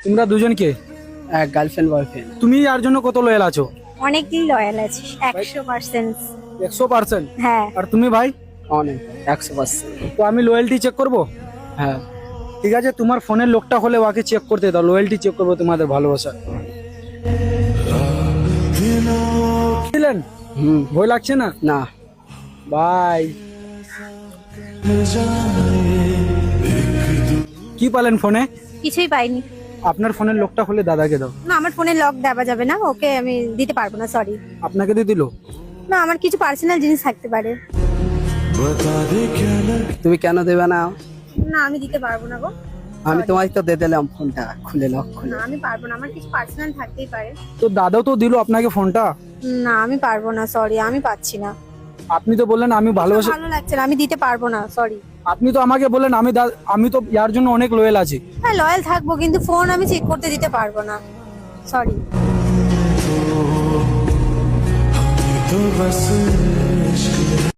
তোমরা দুজন কে? Girlfriend boyfriend. তুমি আর জন্য কত লয়াল আছো? অনেকই লয়াল আছি, 100%। 100%? হ্যাঁ। আর তুমি ভাই? অনেক 100%। তো আমি লয়্যালটি চেক করব? হ্যাঁ। ঠিক আছে, তোমার ফোনের লোকটা হলে ওকে চেক করতে দাও, লয়্যালটি চেক করবো তোমাদের ভালোবাসা। দিলেন? ভয় লাগছে না? না। ভাই কি পালেন ফোনে? কিছুই পাইনি। আপনার ফোনের লোকটা হলে দাদাকে দাও। না, আমার ফোনে লক দেওয়া যাবে না, ওকে আমি দিতে পারবো না, সরি। আপনাকে দিয়ে দিল? না, আমার কিছু পার্সোনাল জিনিস থাকতে পারে। তুমি কেন দেবে না? না, আমি দিতে পারবো না গো। আমি তোমাকে তো দিয়ে দিলাম ফোনটা, খুলে লক খুলে। না, আমি পারবো না, আমার কিছু পার্সোনাল থাকতেই পারে। তো দাদাও তো দিল আপনাকে ফোনটা। না, আমি পারবো না, সরি, আমি পাচ্ছি না। আপনি তো বললেন আমি ভালোবাসি। ভালো লাগছে না, আমি দিতে পারবো না, সরি। আপনি তো আমাকে বললেন আমি তো ইয়ার জন্য অনেক লয়াল আছি। হ্যাঁ, লয়াল থাকবো, কিন্তু ফোন আমি চেক করতে দিতে পারবো না, সরি।